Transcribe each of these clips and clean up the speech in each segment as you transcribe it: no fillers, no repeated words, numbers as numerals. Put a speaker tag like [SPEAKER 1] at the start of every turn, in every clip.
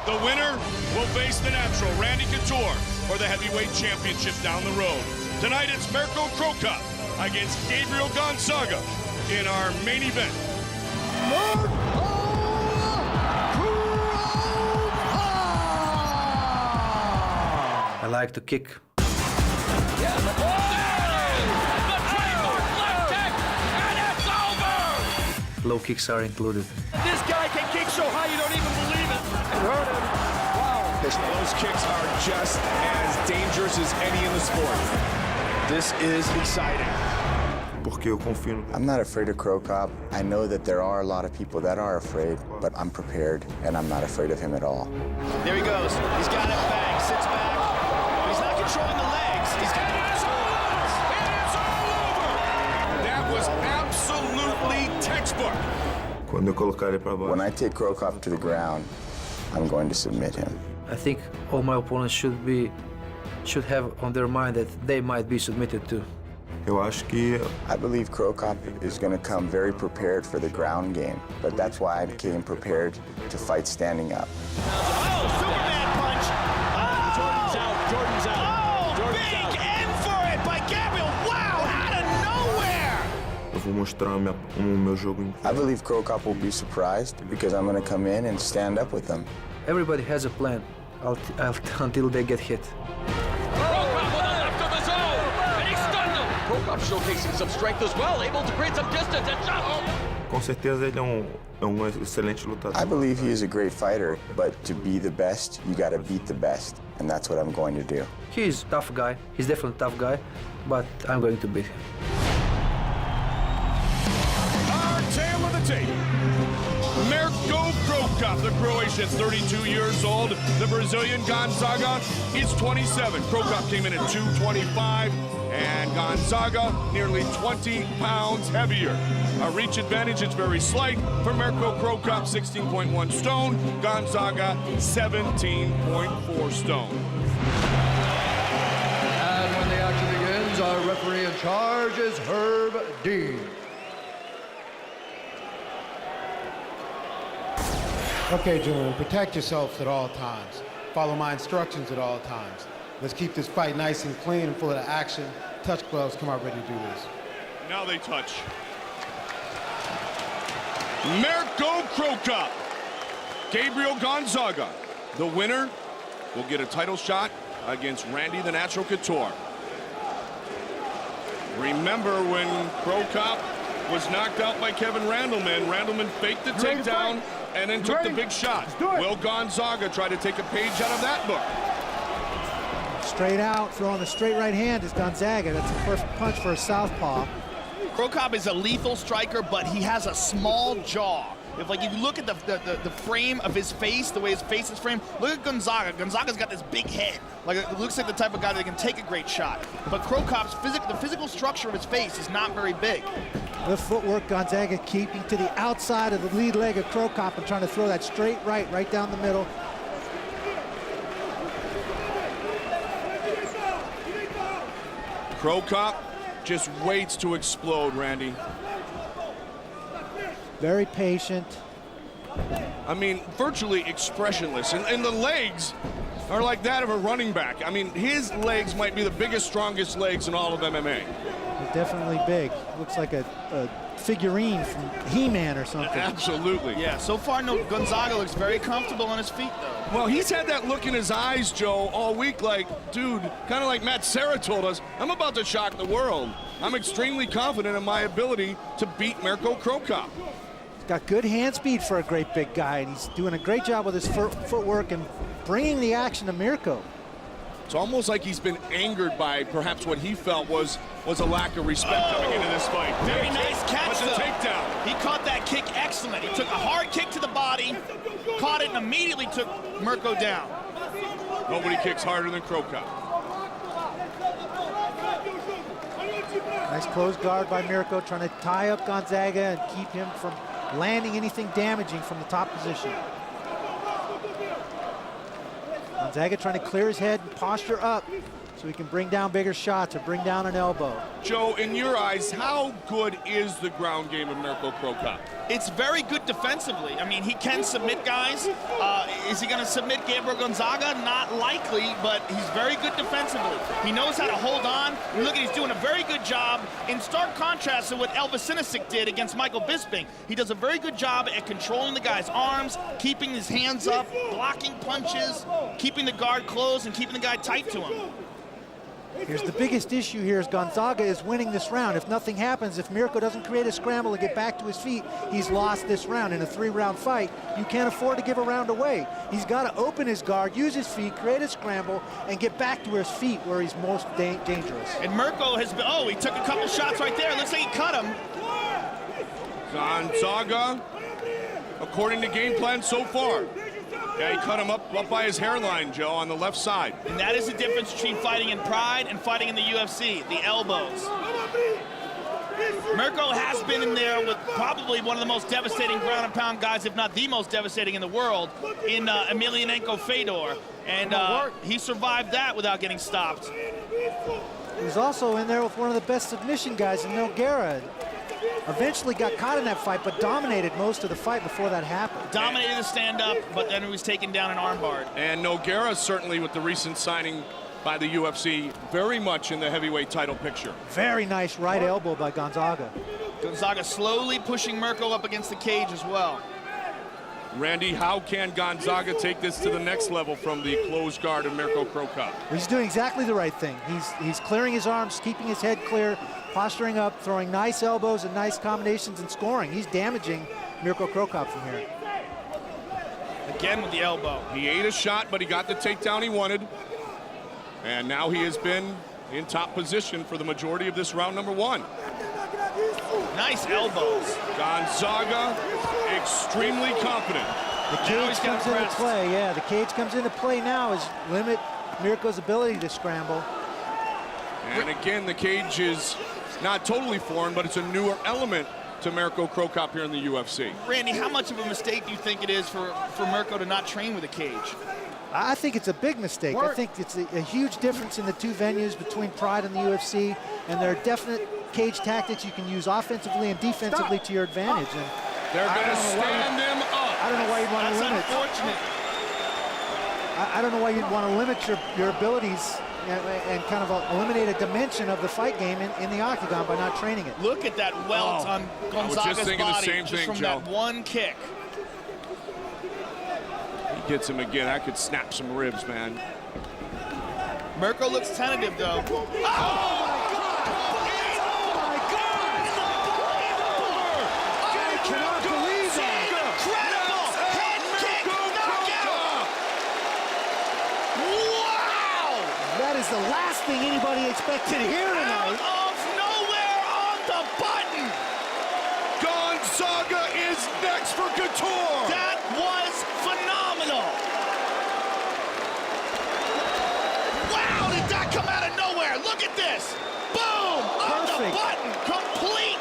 [SPEAKER 1] The winner will face the natural Randy Couture for the heavyweight championship down the road. Tonight it's Miracle Crocop against Gabriel Gонзага in our main event.
[SPEAKER 2] I like to kick. Low kicks are included.
[SPEAKER 3] This guy can kick so high you don't even believe it. It hurt him. Wow.
[SPEAKER 4] Those kicks are just as dangerous as any in the sport. This is exciting.
[SPEAKER 5] I'm not afraid of Crocop. I know that there are a lot of people that are afraid, but I'm prepared, and I'm not afraid of him at all.
[SPEAKER 3] There he goes. He's got it back. Sits back. He's not controlling the legs. He's got it.
[SPEAKER 1] It's all over! That was absolutely textbook.
[SPEAKER 5] When I take Crocop to the ground, I'm going to submit him.
[SPEAKER 2] I think all my opponents should have on their mind that they might be submitted to.
[SPEAKER 5] I believe Crocop is going to come very prepared for the ground game, but that's why I came prepared to fight standing up.
[SPEAKER 3] Oh, Superman punch! Oh! Jordan's out. Jordan's out. Oh, Jordan's big out. End for it by Gabriel. Wow, out of nowhere!
[SPEAKER 5] I believe Crocop will be surprised because I'm going to come in and stand up with them.
[SPEAKER 2] Everybody has a plan until they get hit.
[SPEAKER 3] Crocop showcasing some strength as well, able to create some distance and shot home.
[SPEAKER 5] I believe he is a great fighter, but to be the best, you got to beat the best, and that's what I'm going to do.
[SPEAKER 2] He's a tough guy. He's definitely a tough guy, but I'm going to beat him.
[SPEAKER 1] Our tale of the tape. Miracle Crocop, the Croatian's 32 years old. The Brazilian Gонзага is 27. Crocop came in at 225, and Gонзага nearly 20 pounds heavier. A reach advantage is very slight for Miracle Crocop, 16.1 stone. Gонзага, 17.4 stone.
[SPEAKER 6] And when the action begins, our referee in charge is Herb Dean.
[SPEAKER 7] Okay, Julian, protect yourself at all times. Follow my instructions at all times. Let's keep this fight nice and clean and full of action. Touch gloves, come out ready to do this.
[SPEAKER 1] Now they touch. Miracle Crocop, Gabriel Gонзага. The winner will get a title shot against Randy the Natural Couture. Remember when Crocop was knocked out by Kevin Randleman. Randleman faked the takedown and then took the big shot. Will Gонзага try to take a page out of that book?
[SPEAKER 8] Straight out, throwing the straight right hand is Gонзага. That's a perfect punch for a southpaw.
[SPEAKER 3] Crocop is a lethal striker, but he has a small jaw. If you look at the frame of his face, the way his face is framed, look at Gонзага. Gонzaga's got this big head. It looks like the type of guy that can take a great shot. But Crocop's the physical structure of his face is not very big.
[SPEAKER 8] The footwork, Gонзага keeping to the outside of the lead leg of Crocop and trying to throw that straight right down the middle.
[SPEAKER 1] Crocop just waits to explode, Randy.
[SPEAKER 8] Very patient.
[SPEAKER 1] I mean, virtually expressionless. And the legs are like that of a running back. I mean, his legs might be the biggest, strongest legs in all of MMA.
[SPEAKER 8] They're definitely big. Looks like a figurine from He-Man or something.
[SPEAKER 1] Absolutely.
[SPEAKER 3] Yeah, so far, Gонзага looks very comfortable on his feet, though.
[SPEAKER 1] Well, he's had that look in his eyes, Joe, all week like, dude, kind of like Matt Serra told us, I'm about to shock the world. I'm extremely confident in my ability to beat Miracle Crocop.
[SPEAKER 8] He's got good hand speed for a great big guy, and he's doing a great job with his footwork and bringing the action to Miracle.
[SPEAKER 1] It's almost like he's been angered by perhaps what he felt was a lack of respect coming into this fight.
[SPEAKER 3] Very nice catch, though.
[SPEAKER 1] Takedown.
[SPEAKER 3] He caught that kick excellent. He took a hard kick to the body, caught it, and immediately took Mирко down.
[SPEAKER 1] Nobody kicks harder than Crocop.
[SPEAKER 8] Nice close guard by Mирко, trying to tie up Gонзага and keep him from landing anything damaging from the top position. Gонзага trying to clear his head and posture up. so he can bring down bigger shots or bring down an elbow.
[SPEAKER 1] Joe, in your eyes, how good is the ground game of Mирко Крокоп?
[SPEAKER 3] It's very good defensively. I mean, he can submit guys. Is he going to submit Gabriel Gонзага? Not likely, but he's very good defensively. He knows how to hold on. And look, he's doing a very good job in stark contrast to what Elvis Sinisic did against Michael Bisping. He does a very good job at controlling the guy's arms, keeping his hands up, blocking punches, keeping the guard closed, and keeping the guy tight to him.
[SPEAKER 8] Here's the biggest issue here is Gонзага is winning this round. If nothing happens, if Mирко doesn't create a scramble and get back to his feet, he's lost this round. In a 3-round fight, you can't afford to give a round away. He's got to open his guard, use his feet, create a scramble, and get back to his feet where he's most dangerous.
[SPEAKER 3] And Mирko has been, oh, he took a couple shots right there. Looks like he cut him.
[SPEAKER 1] Gонзага, according to game plan so far. Yeah, he cut him up by his hairline, Joe, on the left side.
[SPEAKER 3] And that is the difference between fighting in Pride and fighting in the UFC, the elbows. Mирko has been in there with probably one of the most devastating ground and pound guys, if not the most devastating in the world, in Emelianenko Fedor. And he survived that without getting stopped.
[SPEAKER 8] He's also in there with one of the best submission guys in Nogueira. Eventually got caught in that fight, but dominated most of the fight before that happened.
[SPEAKER 3] Dominated the stand-up, but then he was taken down an armbar.
[SPEAKER 1] And Nogueira, certainly with the recent signing by the UFC, very much in the heavyweight title picture.
[SPEAKER 8] Very nice right elbow by Gонзага.
[SPEAKER 3] Gонзага slowly pushing Mирko up against the cage as well.
[SPEAKER 1] Randy, how can Gонзага take this to the next level from the closed guard of Mирко Крокоп?
[SPEAKER 8] He's doing exactly the right thing. He's clearing his arms, keeping his head clear, posturing up, throwing nice elbows and nice combinations and scoring. He's damaging Mирко Крокоп from here.
[SPEAKER 3] Again with the elbow.
[SPEAKER 1] He ate a shot, but he got the takedown he wanted. And now he has been in top position for the majority of this round number 1.
[SPEAKER 3] Nice elbows.
[SPEAKER 1] Gонзага, extremely confident.
[SPEAKER 8] The cage comes into play, yeah. The cage comes into play now is limit Mirko's ability to scramble.
[SPEAKER 1] And again, the cage is not totally foreign, but it's a newer element to Mирко Крокоп here in the UFC.
[SPEAKER 3] Randy, how much of a mistake do you think it is for Mирko to not train with a cage?
[SPEAKER 8] I think it's a big mistake. I think it's a huge difference in the two venues between Pride and the UFC, and there are definite cage tactics you can use offensively and defensively to your advantage. And
[SPEAKER 1] they're going to stand them up.
[SPEAKER 8] I don't know why you'd want to limit.
[SPEAKER 3] Unfortunate.
[SPEAKER 8] I don't know why you'd want to limit your abilities and kind of eliminate a dimension of the fight game in the octagon by not training it.
[SPEAKER 3] Look at that welt on Gonzaga's
[SPEAKER 1] thinking
[SPEAKER 3] body
[SPEAKER 1] the same
[SPEAKER 3] just
[SPEAKER 1] thing,
[SPEAKER 3] from
[SPEAKER 1] Joe.
[SPEAKER 3] that one kick.
[SPEAKER 1] He gets him again. I could snap some ribs, man.
[SPEAKER 3] Mирko looks tentative, though.
[SPEAKER 8] The last thing anybody expected here tonight.
[SPEAKER 3] Out of nowhere on the button.
[SPEAKER 1] Gонзага is next for Couture.
[SPEAKER 3] That was phenomenal. Wow, did that come out of nowhere? Look at this. Boom, on the button, complete.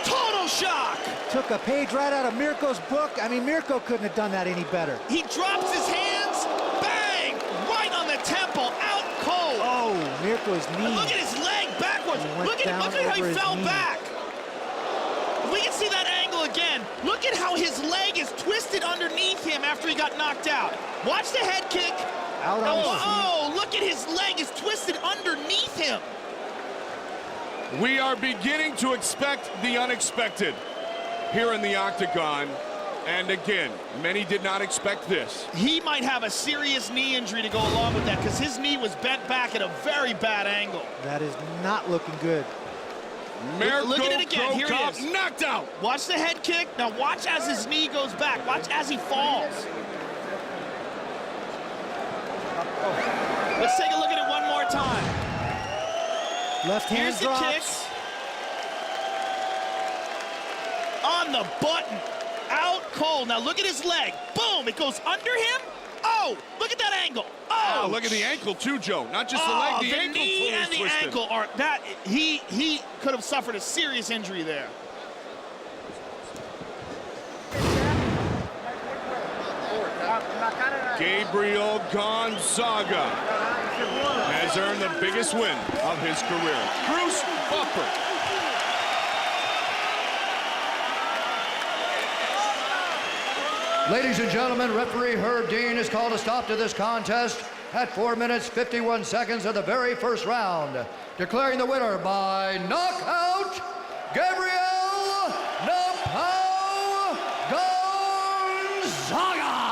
[SPEAKER 3] Total shock.
[SPEAKER 8] Took a page right out of Mirko's book. I mean, Mирко couldn't have done that any better.
[SPEAKER 3] He drops his hands, bang, right on the temple, out cold.
[SPEAKER 8] Oh, Mirko's knee.
[SPEAKER 3] And look at his leg backwards. Look at how he fell back. If we can see that angle again. Look at how his leg is twisted underneath him after he got knocked out. Watch the head kick.
[SPEAKER 8] Out on his feet.
[SPEAKER 3] Oh, look at his leg is twisted underneath him.
[SPEAKER 1] We are beginning to expect the unexpected here in the octagon. And again, many did not expect this.
[SPEAKER 3] He might have a serious knee injury to go along with that because his knee was bent back at a very bad angle.
[SPEAKER 8] That is not looking good.
[SPEAKER 3] Look at it again. Here he is.
[SPEAKER 1] Knocked out.
[SPEAKER 3] Watch the head kick. Now watch as his knee goes back. Watch as he falls. Let's take a look at it one more time.
[SPEAKER 8] Left hand
[SPEAKER 3] Here's
[SPEAKER 8] drops.
[SPEAKER 3] the kick. On the button. Out cold. Now look at his leg. Boom. It goes under him. Oh, look at that angle. Oh,
[SPEAKER 1] look at the ankle too, Joe. Not just the leg, the ankle
[SPEAKER 3] knee
[SPEAKER 1] totally
[SPEAKER 3] and the
[SPEAKER 1] twisted.
[SPEAKER 3] ankle are that he could have suffered a serious injury there.
[SPEAKER 1] Gabriel Gонзага has earned the biggest win of his career. Bruce Buffer.
[SPEAKER 6] Ladies and gentlemen, referee Herb Dean has called a stop to this contest at 4 minutes, 51 seconds of the very first round, declaring the winner by knockout, Gabriel Gonzaga.